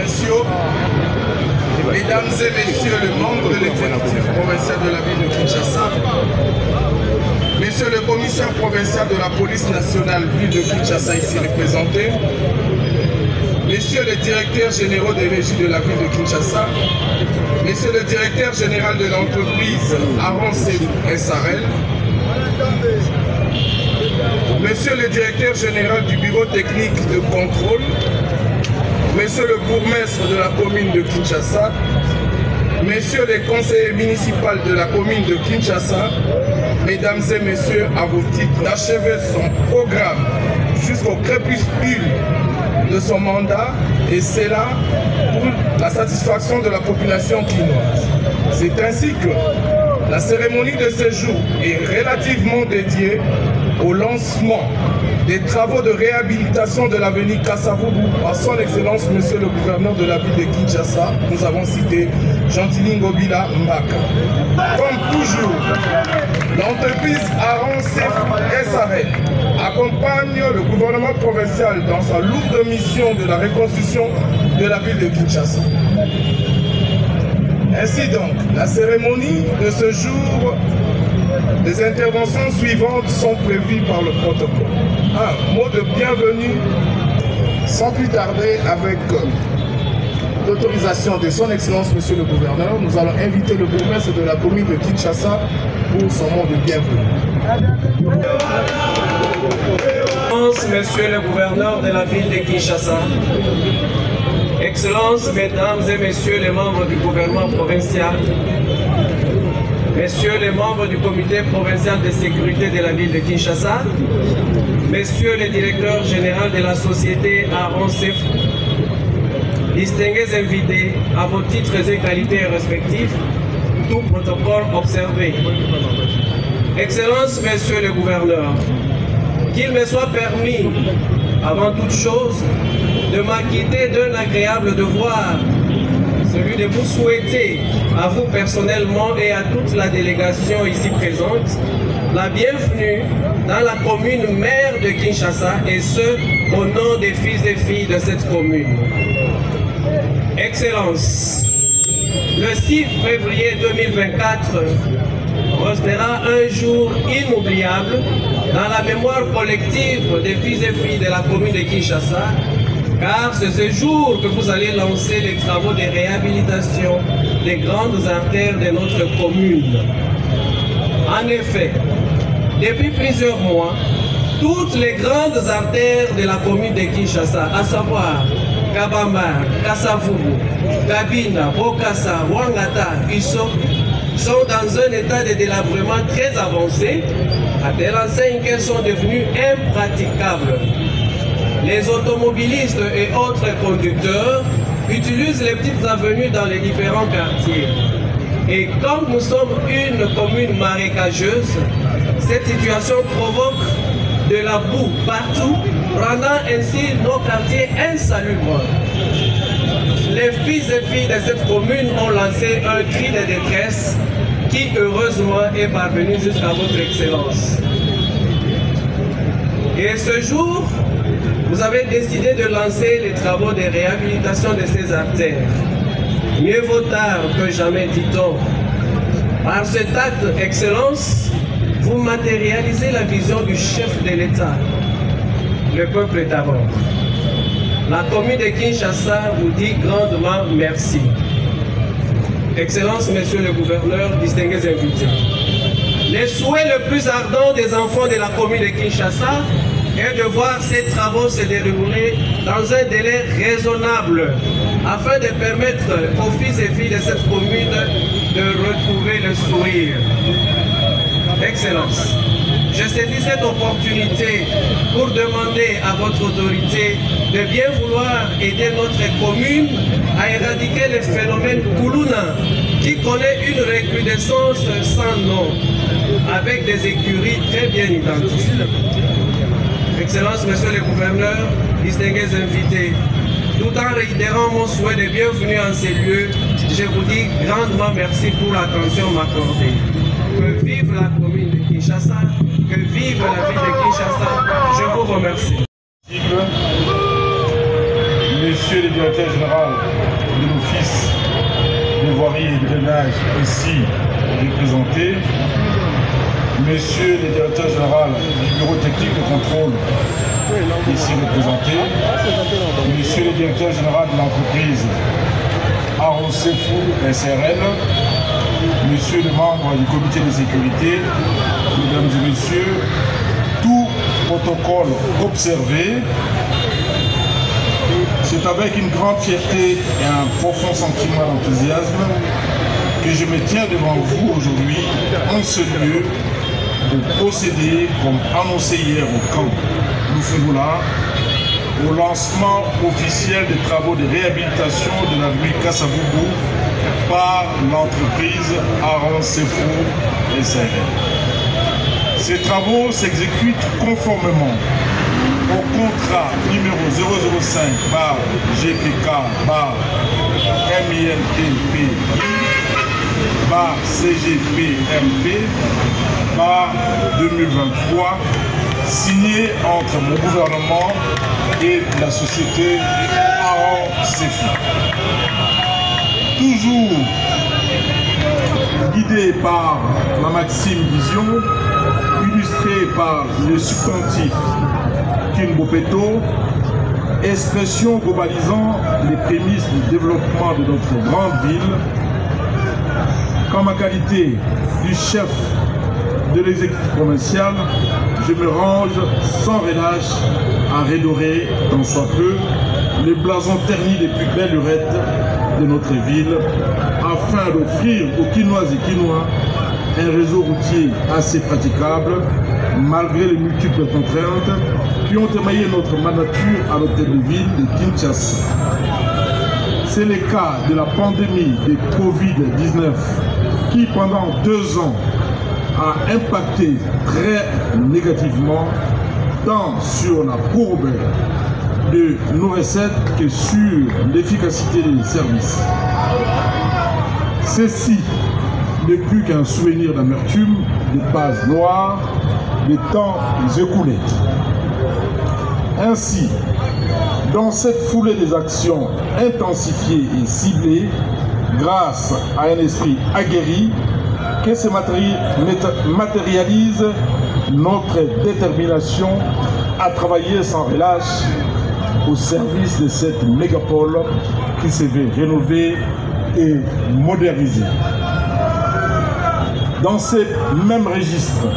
provinciaux, mesdames et messieurs les membres de l'exécutif provincial de la ville de Kinshasa, monsieur le commissaire provincial de la police nationale ville de Kinshasa ici représenté, messieurs les directeurs généraux des régies de la ville de Kinshasa, monsieur le directeur général de l'entreprise Aaron SARL, monsieur le directeur général du bureau technique de contrôle, monsieur le bourgmestre de la commune de Kinshasa, messieurs les conseillers municipaux de la commune de Kinshasa, mesdames et messieurs, à vos titres d'achever son programme jusqu'au crépuscule de son mandat, et c'est là pour la satisfaction de la population quinoise. C'est ainsi que la cérémonie de ce jour est relativement dédiée au lancement des travaux de réhabilitation de l'avenue Kasavubu par son excellence monsieur le gouverneur de la ville de Kinshasa. Nous avons cité Gentilin Bila Mbaka. Comme toujours, l'entreprise Aaron SARL accompagne le gouvernement provincial dans sa lourde mission de la reconstruction de la ville de Kinshasa. Ainsi donc, la cérémonie de ce jour, les interventions suivantes sont prévues par le protocole. Un mot de bienvenue, sans plus tarder, avec l'autorisation de son excellence monsieur le gouverneur, nous allons inviter le bourgmestre de la commune de Kinshasa pour son mot de bienvenue. Monsieur le gouverneur de la ville de Kinshasa, Excellences, mesdames et messieurs les membres du gouvernement provincial, messieurs les membres du comité provincial de sécurité de la ville de Kinshasa, messieurs les directeurs généraux de la société Aaron SARL, distingués invités à vos titres et qualités respectifs, tout protocole observé. Excellences, messieurs les gouverneurs, qu'il me soit permis, avant toute chose, de m'acquitter d'un agréable devoir, celui de vous souhaiter, à vous personnellement et à toute la délégation ici présente, la bienvenue dans la commune mère de Kinshasa, et ce, au nom des fils et filles de cette commune. Excellences, le 6 février 2024 restera un jour inoubliable dans la mémoire collective des fils et filles de la commune de Kinshasa, car c'est ce jour que vous allez lancer les travaux de réhabilitation des grandes artères de notre commune. En effet, depuis plusieurs mois, toutes les grandes artères de la commune de Kinshasa, à savoir Kabamba, Kasavubu, Kabina, Bokassa, Wangata, Iso, sont dans un état de délabrement très avancé, à telle enseigne qu'elles sont devenues impraticables. Les automobilistes et autres conducteurs utilisent les petites avenues dans les différents quartiers. Et comme nous sommes une commune marécageuse, cette situation provoque de la boue partout, rendant ainsi nos quartiers insalubres. Les fils et filles de cette commune ont lancé un cri de détresse qui heureusement est parvenu jusqu'à votre excellence. Et ce jour, vous avez décidé de lancer les travaux de réhabilitation de ces artères. Mieux vaut tard que jamais, dit-on. Par cet acte, Excellence, vous matérialisez la vision du chef de l'État. Le peuple d'abord. La commune de Kinshasa vous dit grandement merci. Excellence, monsieur le gouverneur, distingués invités. Le souhait le plus ardent des enfants de la commune de Kinshasa est de voir ces travaux se dérouler dans un délai raisonnable afin de permettre aux fils et filles de cette commune de retrouver le sourire. Excellence, je saisis cette opportunité pour demander à votre autorité de bien vouloir aider notre commune à éradiquer le phénomène Koulouna qui connaît une recrudescence sans nom, avec des écuries très bien identifiées. Excellence, monsieur le gouverneur, distingués invités, tout en réitérant mon souhait de bienvenue en ces lieux, je vous dis grandement merci pour l'attention m'accordée. Que vive la commune de Kinshasa, que vive la ville de Kinshasa, je vous remercie. Monsieur Monsieur le directeur général de l'Office de voirie et de drainage ici représenté, Monsieur le directeur général du bureau technique de contrôle ici représenté, Monsieur le directeur général de l'entreprise Aaron Sefou SRL, Monsieur le membre du comité de sécurité, Mesdames et Messieurs, tout protocole observé. C'est avec une grande fierté et un profond sentiment d'enthousiasme que je me tiens devant vous aujourd'hui en ce lieu pour procéder, comme annoncé hier au camp Loufoula, au lancement officiel des travaux de réhabilitation de l'avenue Kassavubu par l'entreprise Aaron Sefou SRL. Ces travaux s'exécutent conformément au contrat numéro 005 par GPK par MINTP par CGPMP par 2023 signé entre mon gouvernement et la société Aaron Sefou. Toujours guidé par la maxime vision, illustré par le substantif Kinbopeto, expression globalisant les prémices du développement de notre grande ville, qu'en ma qualité du chef de l'exécutif provincial, je me range sans relâche à redorer, tant soit peu, les blasons ternis des plus belles lurettes de notre ville, afin d'offrir aux Quinoises et Quinois un réseau routier assez praticable, malgré les multiples contraintes qui ont émaillé notre mandature à l'hôtel de ville de Kinshasa. C'est le cas de la pandémie de Covid-19 qui, pendant 2 ans, a impacté très négativement tant sur la courbe de nos recettes que sur l'efficacité des services. Ceci n'est plus qu'un souvenir d'amertume, de pages noires, des temps écoulés. Ainsi, dans cette foulée des actions intensifiées et ciblées, grâce à un esprit aguerri, que se matérialise notre détermination à travailler sans relâche au service de cette mégapole qui se veut rénover et moderniser. Dans ces mêmes registres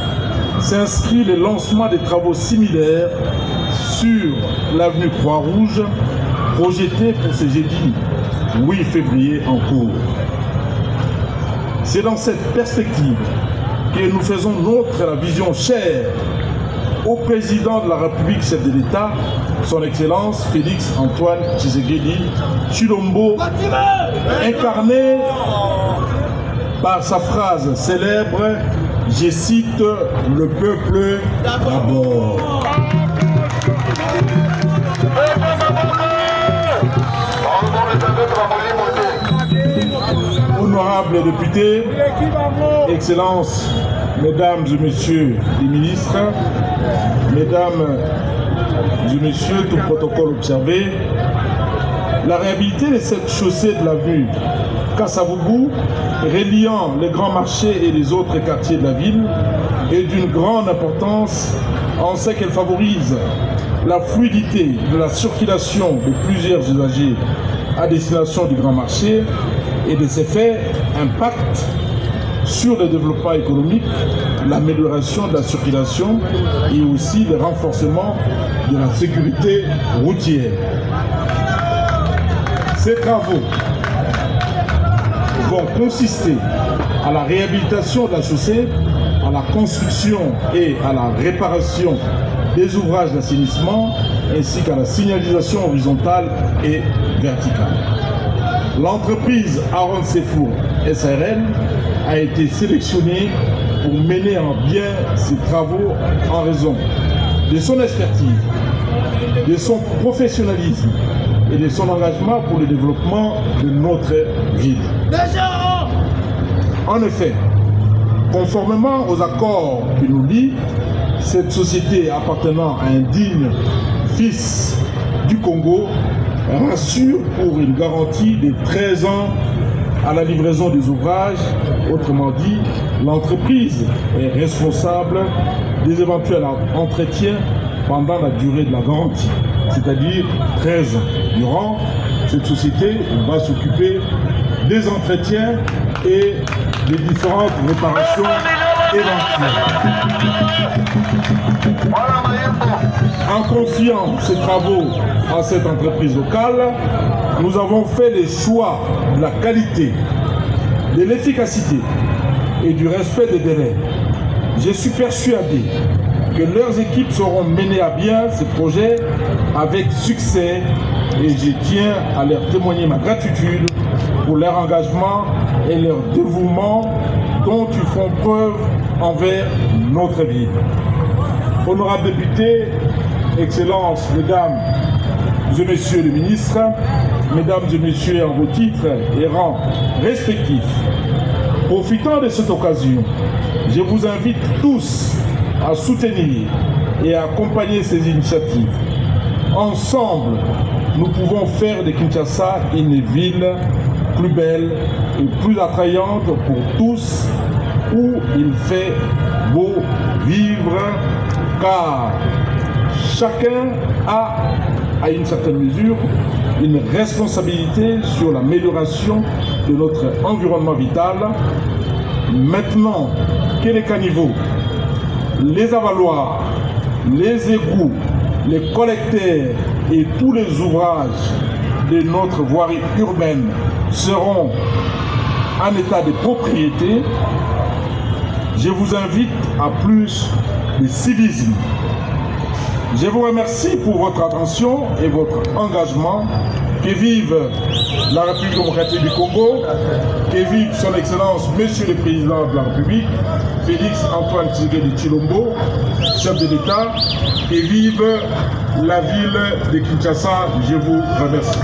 s'inscrit le lancement des travaux similaires sur l'avenue Croix-Rouge, projeté pour ce jeudi 8 février en cours. C'est dans cette perspective que nous faisons nôtre la vision chère au président de la République, chef de l'État, son Excellence Félix Antoine Tshisekedi Tshilombo, incarné par sa phrase célèbre, je cite, le peuple d'abord. Honorables députés, Excellences, Mesdames et Messieurs les ministres, Mesdames et Messieurs, tout protocole observé, la réhabilité de cette chaussée de l'avenue Kassavubu, reliant les grands marchés et les autres quartiers de la ville, est d'une grande importance en ce qu'elle favorise la fluidité de la circulation de plusieurs usagers à destination du grand marché et de ces faits impacte sur le développement économique, l'amélioration de la circulation et aussi le renforcement de la sécurité routière. Ces travaux vont consister à la réhabilitation de la chaussée, à la construction et à la réparation des ouvrages d'assainissement ainsi qu'à la signalisation horizontale et verticale. L'entreprise Aaron Sefou SRL a été sélectionnée pour mener en bien ces travaux en raison de son expertise, de son professionnalisme et de son engagement pour le développement de notre ville. En effet, conformément aux accords qui nous lient, cette société appartenant à un digne fils du Congo rassure pour une garantie de 13 ans à la livraison des ouvrages. Autrement dit, l'entreprise est responsable des éventuels entretiens pendant la durée de la garantie, c'est-à-dire 13 ans. Durant cette société, on va s'occuper des entretiens et des différentes réparations éventuelles. En confiant ces travaux à cette entreprise locale, nous avons fait les choix de la qualité, de l'efficacité et du respect des délais. Je suis persuadé que leurs équipes sauront mener à bien ces projets avec succès et je tiens à leur témoigner ma gratitude pour leur engagement et leur dévouement dont ils font preuve envers notre ville. Honorables députés, Excellences, Mesdames et Messieurs les ministres, Mesdames et Messieurs en vos titres et rangs respectifs, profitant de cette occasion, je vous invite tous à soutenir et à accompagner ces initiatives. Ensemble, nous pouvons faire de Kinshasa une ville plus belle et plus attrayante pour tous, où il fait beau vivre, car chacun a, à une certaine mesure, une responsabilité sur l'amélioration de notre environnement vital. Maintenant que les caniveaux, les avaloirs, les égouts, les collecteurs et tous les ouvrages de notre voirie urbaine seront en état de propriété, je vous invite à plus de civisme. Je vous remercie pour votre attention et votre engagement. Que vive la République démocratique du Congo, que vive son Excellence, Monsieur le Président de la République, Félix Antoine Tshisekedi Tshilombo, chef de l'État, et vive la ville de Kinshasa. Je vous remercie.